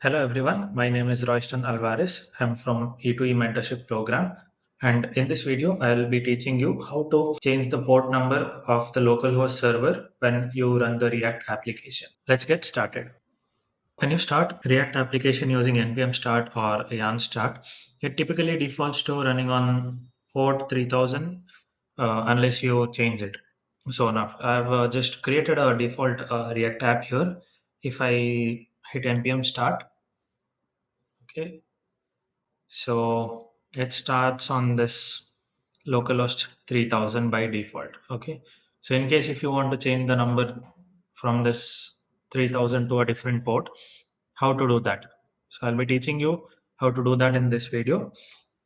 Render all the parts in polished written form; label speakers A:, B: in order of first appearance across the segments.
A: Hello everyone, my name is Royston Alvarez. I'm from E2E mentorship program, and in this video I'll be teaching you how to change the port number of the localhost server when you run the React application. Let's get started. When you start React application using npm start or yarn start, it typically defaults to running on port 3000 unless you change it. So now I've just created a default React app here. If I hit npm start, okay, so it starts on this localhost 3000 by default. Okay. So in case if you want to change the number from this 3000 to a different port, how to do that? So I'll be teaching you how to do that in this video.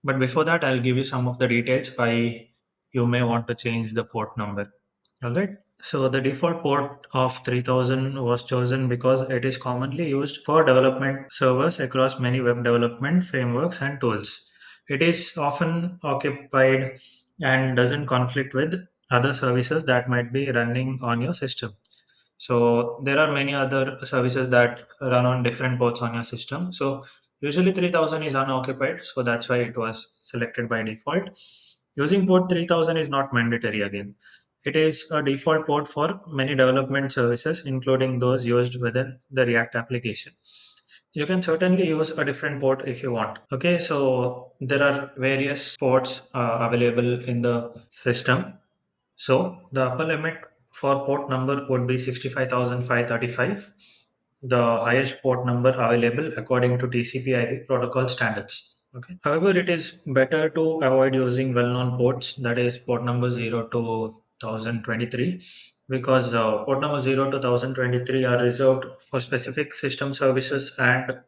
A: But before that, I'll give you some of the details why you may want to change the port number. All right. So the default port of 3000 was chosen because it is commonly used for development servers across many web development frameworks and tools. It is often occupied and doesn't conflict with other services that might be running on your system. So there are many other services that run on different ports on your system. So usually 3000 is unoccupied, so that's why it was selected by default. Using port 3000 is not mandatory again. It is a default port for many development services, including those used within the React application. You can certainly use a different port if you want. Okay, so there are various ports available in the system. So the upper limit for port number would be 65,535, the highest port number available according to TCP/IP protocol standards. Okay. However, it is better to avoid using well-known ports, that is port number 0 to 1023, because port number 0 to 1023 are reserved for specific system services and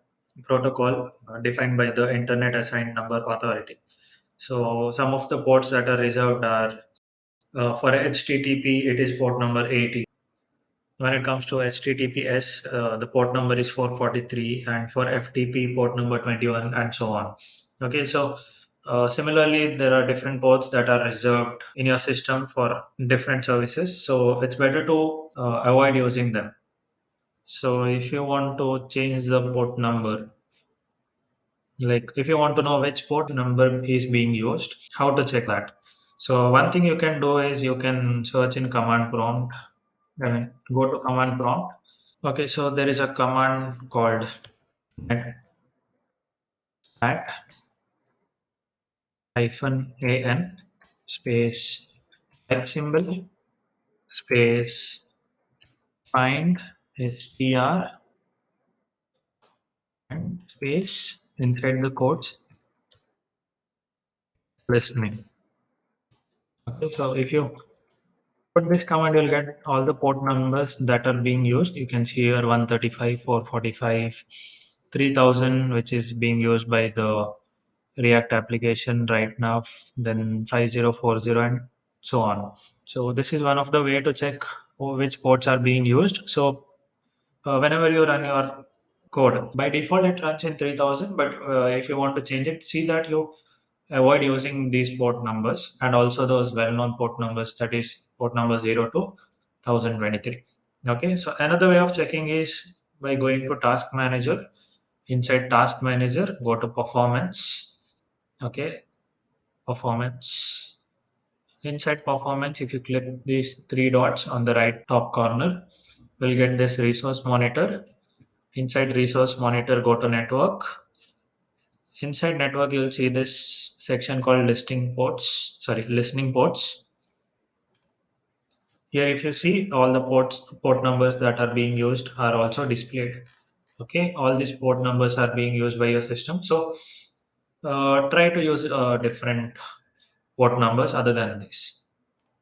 A: protocol defined by the Internet Assigned Number Authority. So some of the ports that are reserved are for HTTP, it is port number 80. When it comes to HTTPS, the port number is 443, and for FTP, port number 21, and so on. Okay, so similarly, there are different ports that are reserved in your system for different services. So it's better to avoid using them. So if you want to change the port number, like if you want to know which port number is being used, how to check that? So one thing you can do is you can search in command prompt. I mean, go to command prompt. Okay, so there is a command called at -an space type symbol space find str and space inside the quotes listening. Okay, so if you put this command, you'll get all the port numbers that are being used. You can see here 135, 445, 3000, which is being used by the React application right now, then 5040 and so on. So this is one of the way to check which ports are being used. So whenever you run your code, by default it runs in 3000, but if you want to change it, see that you avoid using these port numbers and also those well-known port numbers, that is port number 0 to 1023. Okay, so another way of checking is by going to task manager. Inside task manager, go to performance. Okay, performance. Inside performance, if you click these three dots on the right top corner, we'll get this resource monitor. Inside resource monitor, go to network. Inside network, you'll see this section called listening ports. Here, if you see, all the port numbers that are being used are also displayed. Okay, all these port numbers are being used by your system. So try to use different port numbers other than this.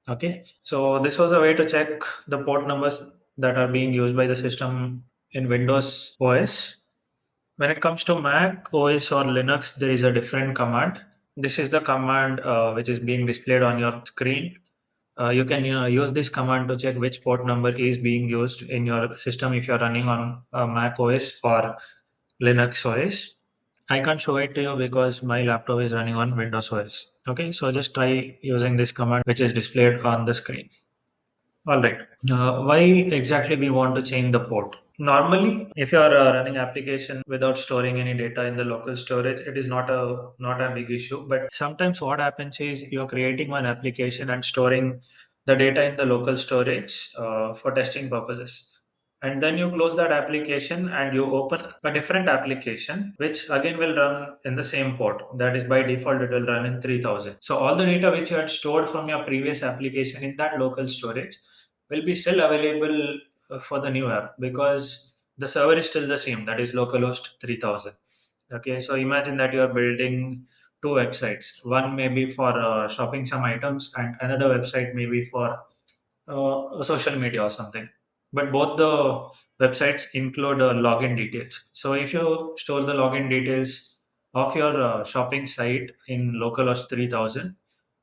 A: Okay, so this was a way to check the port numbers that are being used by the system in Windows OS. When it comes to Mac OS or Linux, there is a different command. This is the command which is being displayed on your screen. You can use this command to check which port number is being used in your system if you're running on Mac OS or Linux OS. I can't show it to you because my laptop is running on Windows OS. Okay, so just try using this command which is displayed on the screen. All right. Why exactly we want to change the port? Normally, if you are running application without storing any data in the local storage, it is not a big issue. But sometimes what happens is you're creating one application and storing the data in the local storage for testing purposes. And then you close that application and you open a different application, which again will run in the same port. That is by default, it will run in 3000. So all the data which you had stored from your previous application in that local storage will be still available for the new app because the server is still the same, that is localhost 3000. Okay, so imagine that you are building two websites. One may be for shopping some items, and another website may be for social media or something. But both the websites include login details. So if you store the login details of your shopping site in localhost 3000,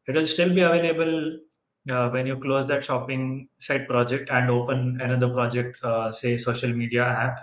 A: it will still be available when you close that shopping site project and open another project, say social media app.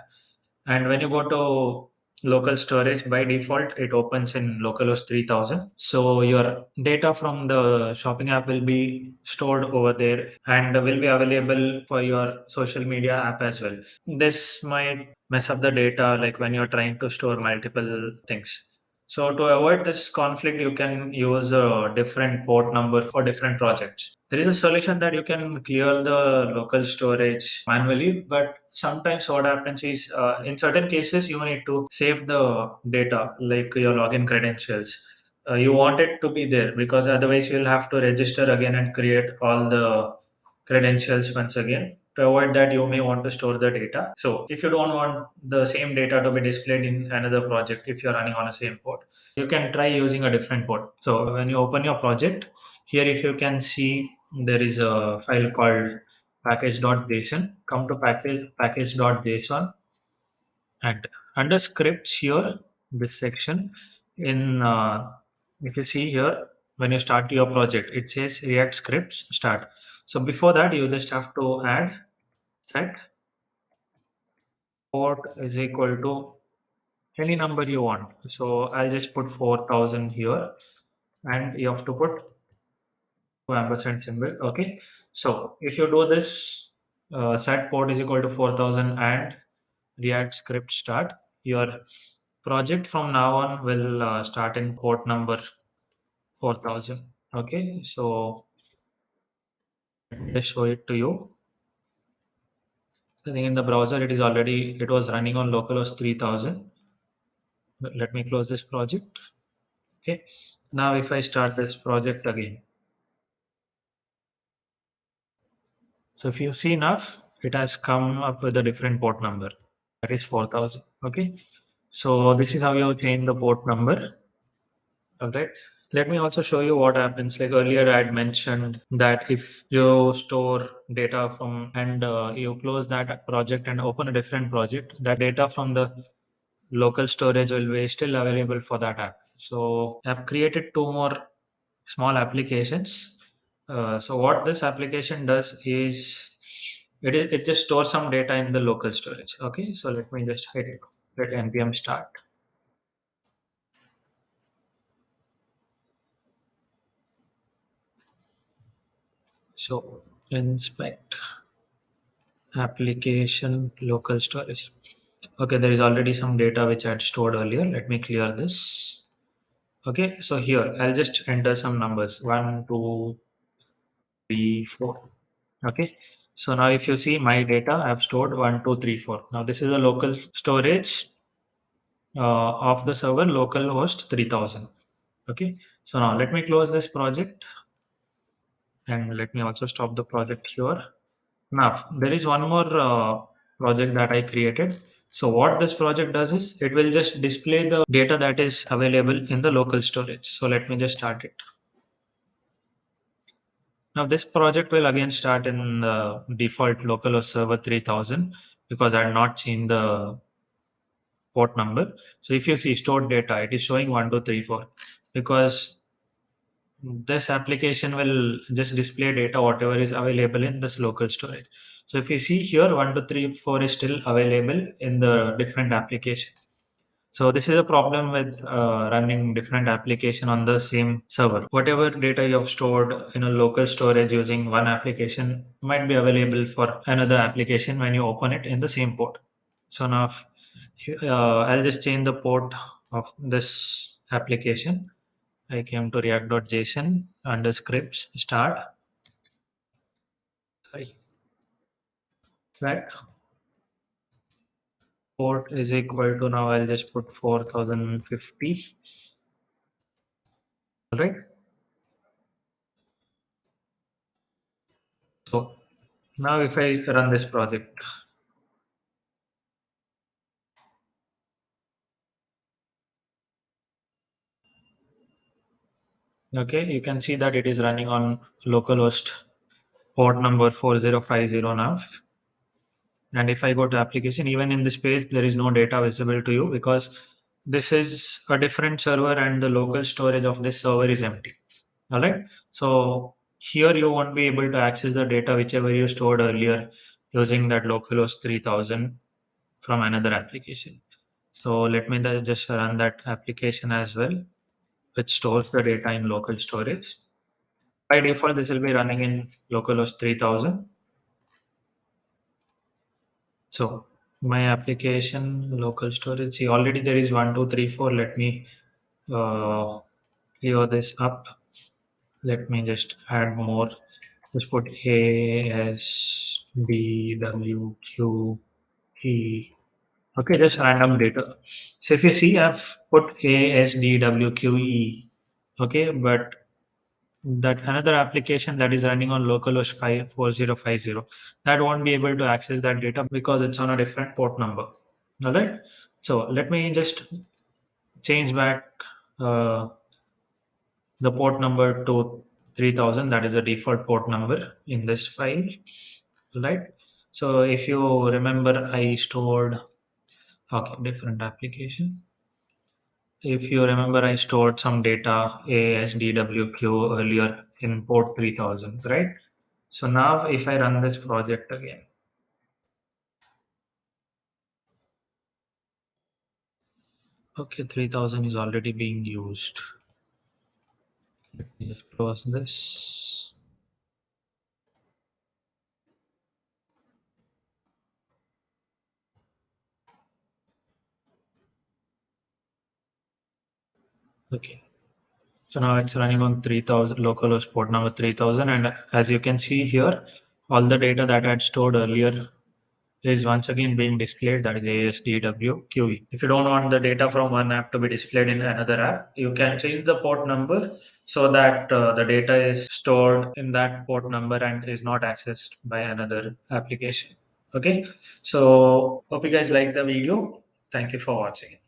A: And when you go to local storage, by default, it opens in localhost 3000. So your data from the shopping app will be stored over there and will be available for your social media app as well. This might mess up the data, like when you're trying to store multiple things. So to avoid this conflict, you can use a different port number for different projects. There is a solution that you can clear the local storage manually, but sometimes what happens is in certain cases you need to save the data, like your login credentials. You want it to be there because otherwise you'll have to register again and create all the credentials once again. To avoid that, you may want to store the data. So if you don't want the same data to be displayed in another project, if you're running on a same port, you can try using a different port. So when you open your project, here if you can see there is a file called package.json. Come to package.json and under scripts here, this section in if you see here, when you start your project, it says React scripts start. So before that, you just have to add set port is equal to any number you want. So I'll just put 4000 here, and you have to put two ampersand symbol. Okay. So if you do this, set port is equal to 4000 and React script start, your project from now on will start in port number 4000. Okay. So let me just show it to you. I think in the browser it was running on localhost 3000. Let me close this project. Okay. Now if I start this project again, so if you see enough, it has come up with a different port number. That is 4000. Okay. So this is how you change the port number. All right. Let me also show you what happens. Like earlier, I had mentioned that if you store data from and you close that project and open a different project, that data from the local storage will be still available for that app. So I've created two more small applications. So what this application does is it just stores some data in the local storage. Okay, so let me just hide it. Let npm start. So inspect application local storage. Okay, there is already some data which I had stored earlier. Let me clear this. Okay, so here I'll just enter some numbers 1, 2, 3, 4. Okay, so now if you see my data, I've stored 1, 2, 3, 4. Now this is a local storage of the server localhost 3000. Okay, so now let me close this project and let me also stop the project here. Now there is one more project that I created. So what this project does is it will just display the data that is available in the local storage. So let me just start it. Now this project will again start in the default localhost server 3000 because I had not seen the port number. So if you see stored data, it is showing 1, 2, 3, 4 because this application will just display data whatever is available in this local storage. So if you see here 1, 2, 3, 4 is still available in the different application. So this is a problem with running different application on the same server. Whatever data you have stored in a local storage using one application might be available for another application when you open it in the same port. So now I'll just change the port of this application. I came to react.json under scripts start. Sorry, right. Port is equal to, now I'll just put 4050. All right. So now if I run this project, okay, you can see that it is running on localhost port number 4050 now. And if I go to application, even in this page, there is no data visible to you because this is a different server and the local storage of this server is empty. All right. So here you won't be able to access the data whichever you stored earlier using that localhost 3000 from another application. So let me just run that application as well, which stores the data in local storage. By default, this will be running in localhost 3000. So my application local storage, see already there is 1234. Let me uh, clear this up. Let me just add more. Just put A S B W Q E. Okay, just random data. So if you see, I've put A S D W Q E. Okay, but that another application that is running on localhost 4050, that won't be able to access that data because it's on a different port number. All right. So let me just change back uh, the port number to 3000. That is the default port number in this file. Right. So if you remember, I stored, okay, different application. If you remember, I stored some data ASDWQ earlier in port 3000, right? So now if I run this project again, okay, 3000 is already being used. Let me just close this. Okay. So now it's running on 3000 localhost port number 3000. And as you can see here, all the data that I had stored earlier is once again being displayed, that is ASDWQE. If you don't want the data from one app to be displayed in another app, you can change the port number so that the data is stored in that port number and is not accessed by another application. Okay, so hope you guys like the video. Thank you for watching.